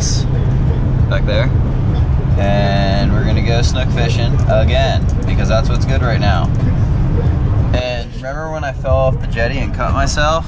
us back there. And we're gonna go snook fishing again because that's what's good right now. And remember when I fell off the jetty and cut myself?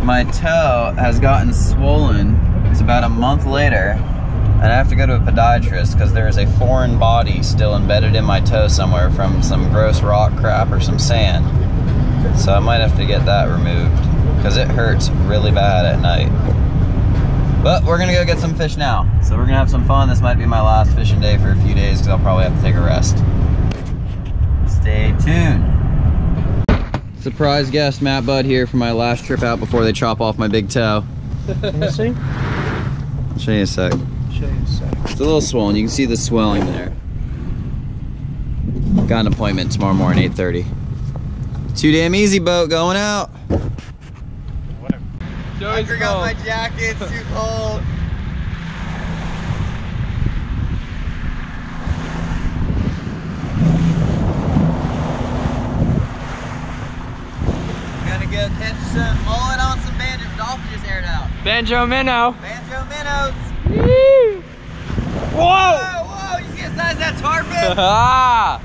My toe has gotten swollen. It's about a month later, and I have to go to a podiatrist because there is a foreign body still embedded in my toe somewhere from some gross rock crap or some sand. So I might have to get that removed because it hurts really bad at night. But we're gonna go get some fish now. So we're gonna have some fun. This might be my last fishing day for a few days because I'll probably have to take a rest. Stay tuned. Surprise guest Matt Budd here for my last trip out before they chop off my big toe. Can you see? I'll show you in a sec. It's a little swollen. You can see the swelling there. Got an appointment tomorrow morning, 8:30. Too damn easy boat going out. Whatever. I forgot my jacket. It's too cold. Gonna catch some mullet on some banjo. Dolphin just aired out. Banjo minnow. Banjo minnows. Woo! Whoa! Whoa! You see the size of that tarpon? Ah!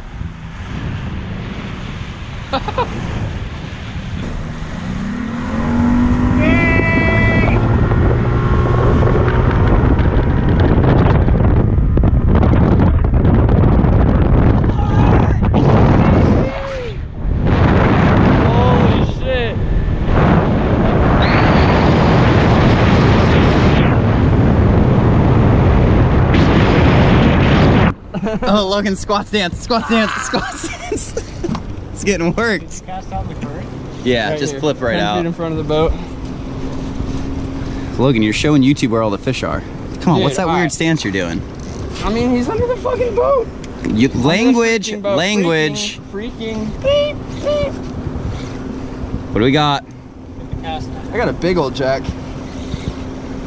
Oh, Logan, squat stance, squat stance, squat stance. It's getting worked. Just cast out in the current? Yeah, Right just here. flip right 10 out. feet in front of the boat. Logan, you're showing YouTube where all the fish are. Come on, Dude, what's that weird alright. stance you're doing? I mean, he's under the fucking boat. Language, Freaking boat. language. Freaking. Beep, beep. What do we got? I got a big old jack.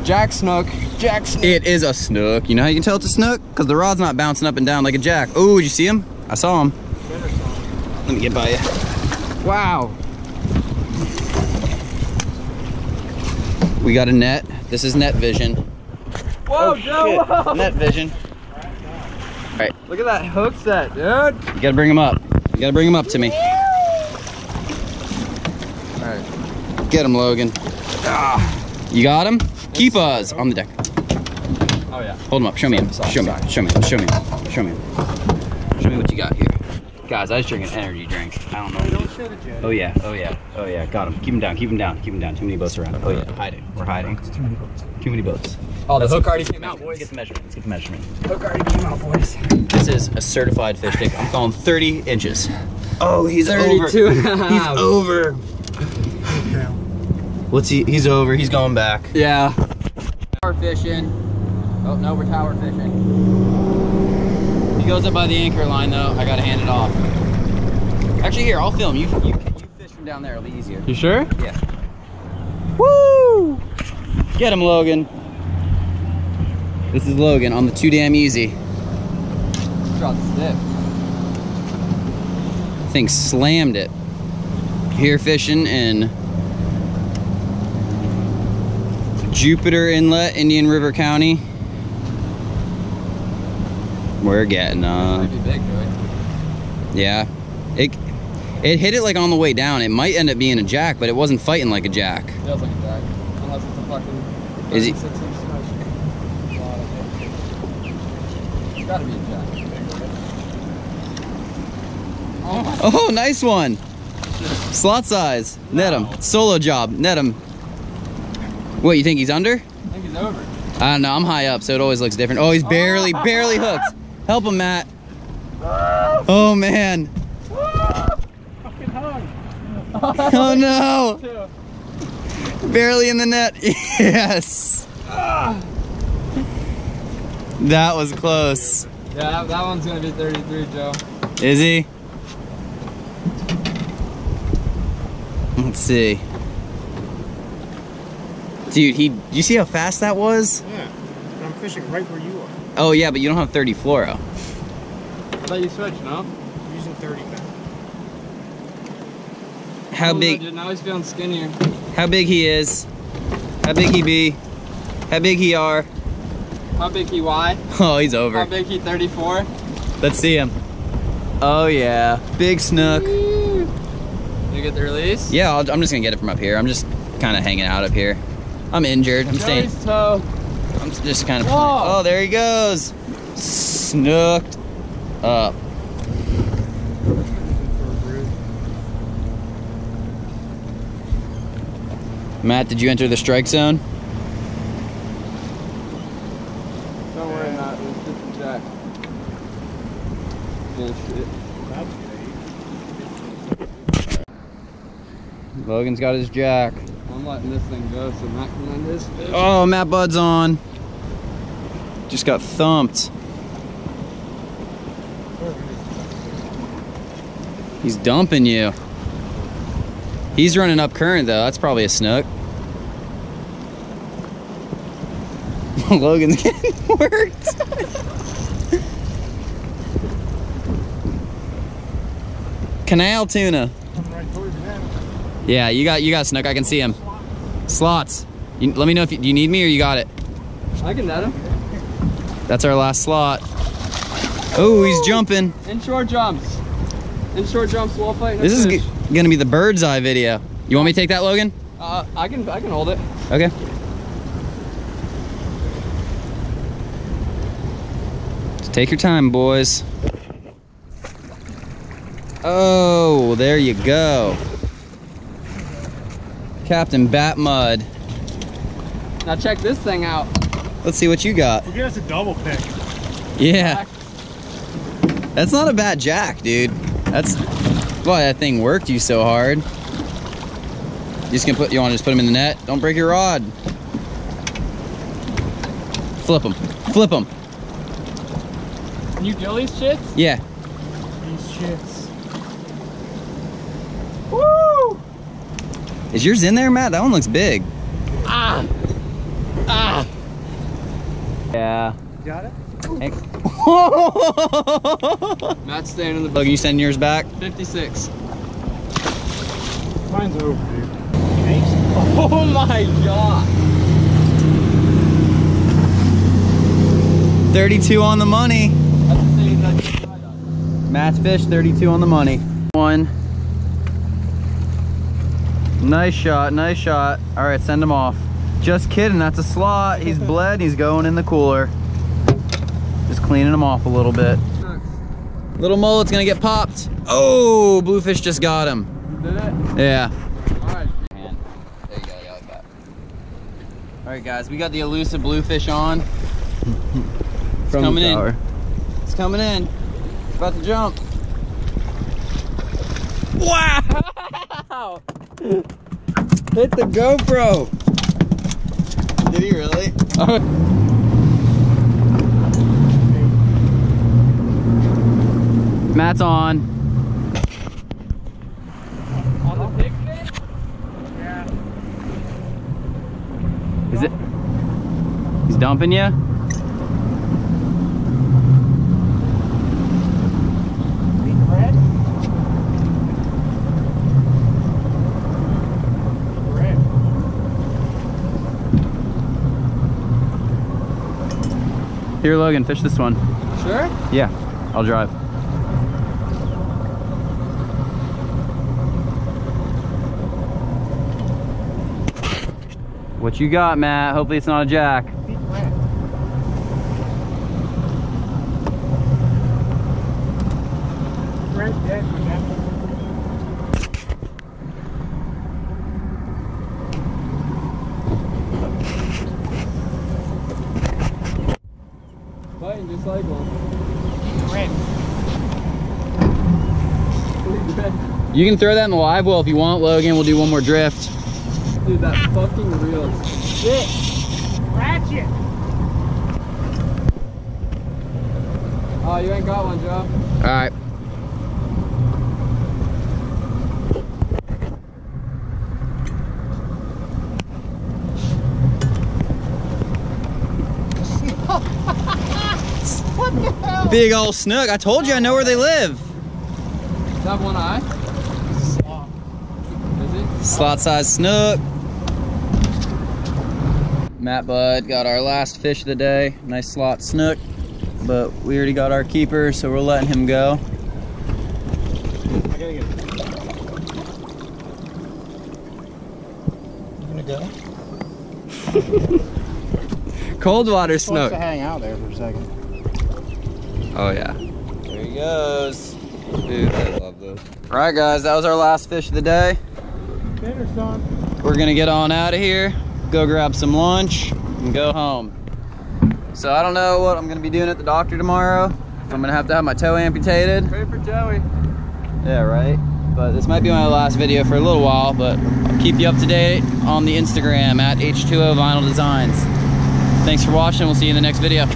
Jack snook. Jack snook. It is a snook. You know how you can tell it's a snook? Because the rod's not bouncing up and down like a jack. Oh, did you see him? I saw him. Let me get by you. Wow. We got a net. This is net vision. Whoa, Joe. Whoa. Net vision. All right, Look at that hook set, dude. you gotta bring him up. You gotta bring him up to me. All right. Get him, Logan. Ah, you got him? Keep us on the deck. Oh yeah. Hold him up. Show me him. Show me. Show me. Show me. Show me. Show me what you got here. Guys, I was drinking an energy drink. I don't know. Oh yeah. Oh yeah. Oh yeah. Got him. Keep him down. Keep him down. Keep him down. Too many boats around. Oh yeah. Hiding. We're hiding. Too many boats. Too many boats. Oh, the hook already came out, boys. Let's get the measurement. Let's get the measurement. Hook already came out, boys. This is a certified fish stick. I'm calling 30 inches. Oh, he's 32 over. and a half. He's over. What's he? He's over. He's going back. Yeah. Tower fishing. Oh no, we're tower fishing. He goes up by the anchor line though. I gotta hand it off. Actually, here, I'll film. You fish from down there. It'll be easier. You sure? Yeah. Woo! Get him, Logan. This is Logan on the Too Damn Easy. Drop the stick. Thing slammed it. Here fishing in Jupiter Inlet, Indian River County. We're getting Might be big, right? yeah. It hit it like on the way down. It might end up being a jack, but it wasn't fighting like a jack. Feels like a jack. Unless it's a fucking Is he? 36 inch smash. It's gotta be a jack. Oh my. Oh, nice one. Slot size. Net him. Solo job. Net him. What, you think he's under? I think he's over. I don't know. I'm high up, so it always looks different. Oh, he's barely hooked. Help him, Matt. Oh, man. Fucking hung. Oh, no. Barely in the net. Yes. That was close. Yeah, that one's gonna be 33, Joe. Is he? Let's see. Dude, you see how fast that was? Yeah, I'm fishing right where you are. Oh yeah, but you don't have 30 fluoro. I thought you switched, no? I'm using 30 pounds. How Oh, big? Dude, now he's feeling skinnier. How big he is? How big he be? How big he are? How big he wide? Oh, he's over. How big he 34? Let's see him. Oh yeah, big snook. You get the release? Yeah, I'm just gonna get it from up here. I'm just kind of hanging out up here. I'm injured. I'm staying. Toe. I'm just kind of. Whoa. Oh, there he goes. Snooked up. Matt, did you enter the strike zone? Don't worry, Matt. It's just a jack. Logan's got his jack. I'm letting this thing go so Matt can land his fish. Oh, Matt Bud's on. Just got thumped. He's dumping you. He's running up current though. That's probably a snook. Logan's getting worked. Canal tuna. Yeah, you got snook. I can see him. Slots. Let me know if do you need me or you got it. I can net him. That's our last slot. Oh, he's jumping. Inshore jumps. Inshore jumps while fighting. This is gonna be the bird's eye video. You want me to take that, Logan? I can hold it. Okay. Just take your time, boys. Oh, there you go. Captain Bat Mud. Now check this thing out. Let's see what you got. We'll get us a double pick. Yeah. That's not a bad jack, dude. That's why that thing worked you so hard. You want to just put him in the net? Don't break your rod. Flip him. Flip him. Can you kill these shits? Yeah. These shits. Woo! Is yours in there, Matt? That one looks big. Ah! Ah! Yeah. Got it? Hey. Matt's staying in the Logan, you send yours back? 56. Mine's over, dude. Oh my god! 32 on the money. That's the same as I just tried on. Matt's fish, 32 on the money. One. Nice shot, nice shot. All right, send him off. Just kidding, that's a slot. He's bled, he's going in the cooler. Just cleaning him off a little bit. Little mullet's gonna get popped. Oh, bluefish just got him. Did it? Yeah. Alright. There you go, yeah, like that. All right, guys, we got the elusive bluefish on. It's coming in. It's coming in. It's about to jump. Wow! Hit the GoPro. Did he really? Matt's on. On the big fish? Yeah. Is it? He's dumping you? Big red? Red. Here, Logan, fish this one. Sure? Yeah, I'll drive. What you got, Matt? Hopefully it's not a jack. Big red. Red dead, man. Fighting just like one. Red. You can throw that in the live well if you want, Logan. We'll do one more drift. Dude, that fucking reel is sick. Ratchet. Oh, you ain't got one, Joe. All right. What the hell? Big old snook. I told you I know where they live. Does that have one eye? Is it? Slot size snook. Matt Bud got our last fish of the day. Nice slot snook, but we already got our keeper, so we're letting him go. I gotta get it. You gonna go? Cold water Supposed snook. to hang out there for a second. Oh yeah. There he goes. Dude, I love this. All right, guys, that was our last fish of the day. Dinner, son. We're gonna get on out of here, go grab some lunch, and go home. So I don't know what I'm gonna be doing at the doctor tomorrow. If I'm gonna have to have my toe amputated. Pray for Joey. Yeah, right. But this might be my last video for a little while, but I'll keep you up to date on the Instagram at H2O Vinyl Designs. Thanks for watching. We'll see you in the next video.